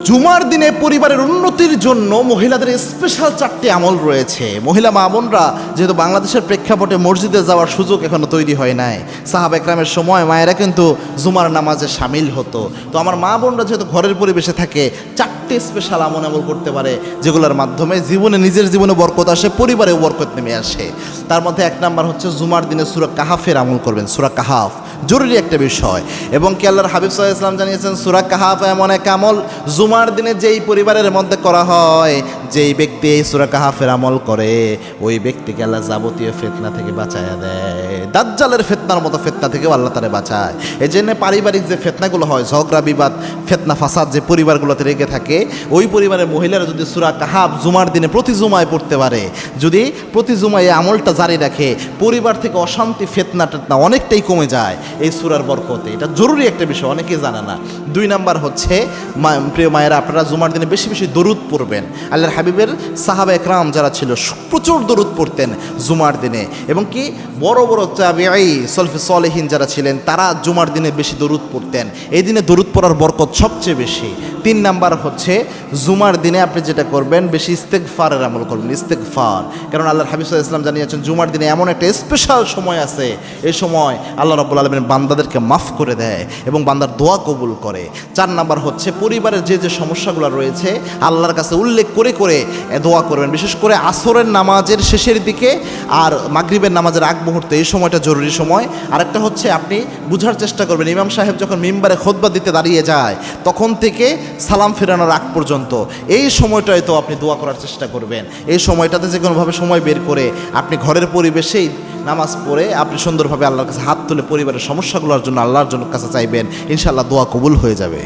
জুমার দিনে পরিবারের উন্নতির জন্য মহিলাদের স্পেশাল 4টি আমল রয়েছে। মহিলা মা বোনরা যেহেতু বাংলাদেশের প্রেক্ষাপটে মসজিদে যাওয়ার সুযোগ এখনো তৈরি হয় নাই, সাহাবা একরামের সময় মায়েরা কিন্তু জুমার নামাজে সামিল হতো। তো আমার মা বোনরা যেহেতু ঘরের পরিবেশে থাকে, 4টি স্পেশাল আমল করতে পারে, যেগুলোর মাধ্যমে নিজের জীবনে বরকত আসে, পরিবারেও বরকত নেমে আসে। তার মধ্যে 1 নাম্বার হচ্ছে জুমার দিনে সূরা কাহাফের আমল করবেন। সূরা কাহাফ জরুরি একটা বিষয়, এবং কি আল্লাহর হাবিব সাল্লাল্লাহু আলাইহি ওয়াসাল্লাম জানিয়েছেন সূরা কাহাফ এমন এক আমল জুমার দিনে যেই পরিবারের মধ্যে করা হয়, যেই ব্যক্তি এই সূরা কাহাফের আমল করে, ওই ব্যক্তিকে আল্লাহ যাবতীয় ফিতনা থেকে বাঁচায়া দেয়। দাজ্জালের ফিতনার মতো ফিতনা থেকেও আল্লাহ তারে বাঁচায়। এই জন্য পারিবারিক যে ফিতনাগুলো হয়, ঝগড়া বিবাদ, ফিতনা ফাসাদ যে পরিবারগুলোতে রেখে থাকে, ওই পরিবারের মহিলারা যদি সূরা কাহাফ জুমার দিনে প্রতি জুমায় পড়তে পারে, যদি প্রতি জুমায় এই আমলটা জারি রাখে, পরিবার থেকে অশান্তি ফিতনা টেতনা অনেকটাই কমে যায় এই সূরার বরকতে। এটা জরুরি একটা বিষয়, অনেকেই জানে না। 2 নাম্বার হচ্ছে প্রিয় মায়েরা, আপনারা জুমার দিনে বেশি বেশি দরুদ পড়বেন। আল্লাহর হাবিবের সাহাবা একরাম যারা ছিল প্রচুর দরুদ পড়তেন জুমার দিনে, এবং কি বড় বড় তাবিঈ সলফে সলেহিন যারা ছিলেন তারা জুমার দিনে বেশি দরুদ পড়তেন। এই দিনে দরুদ পড়ার বরকত সবচেয়ে বেশি। 3 নাম্বার হচ্ছে জুমার দিনে আপনি যেটা করবেন, বেশি ইস্তেগফারের আমল করবেন। ইস্তেগফার, কারণ আল্লাহর হাবিব সাল্লাল্লাহু আলাইহি ওয়াসাল্লাম জানিয়েছেন জুমার দিনে এমন একটা স্পেশাল সময় আছে, এই সময় আল্লাহ রাব্বুল আলামিন বান্দাদেরকে মাফ করে দেয় এবং বান্দার দোয়া কবুল করে। 4 নাম্বার হচ্ছে পরিবারের যে যে সমস্যাগুলো রয়েছে আল্লাহর কাছে উল্লেখ করে করে দোয়া করবেন, বিশেষ করে আসরের নামাজের শেষের দিকে আর মাগরিবের নামাজের আগ মুহূর্তে, এই সময়টা জরুরি সময়। আরেকটা হচ্ছে আপনি বুঝার চেষ্টা করবেন, ইমাম সাহেব যখন মিম্বারে খুতবা দিতে দাঁড়িয়ে যায় তখন থেকে সালাম ফেরানোর আগ পর্যন্ত এই সময়টায় তো আপনি দোয়া করার চেষ্টা করবেন। এই সময়টাতে যে কোনোভাবে সময় বের করে আপনি ঘরের পরিবেশেই নামাজ পড়ে আপনি সুন্দরভাবে আল্লাহর কাছে হাত তুলে পরিবারের সমস্যাগুলোর জন্য আল্লাহর জন্য কাছে চাইবেন, ইনশাআল্লাহ দোয়া কবুল হয়ে যাবে।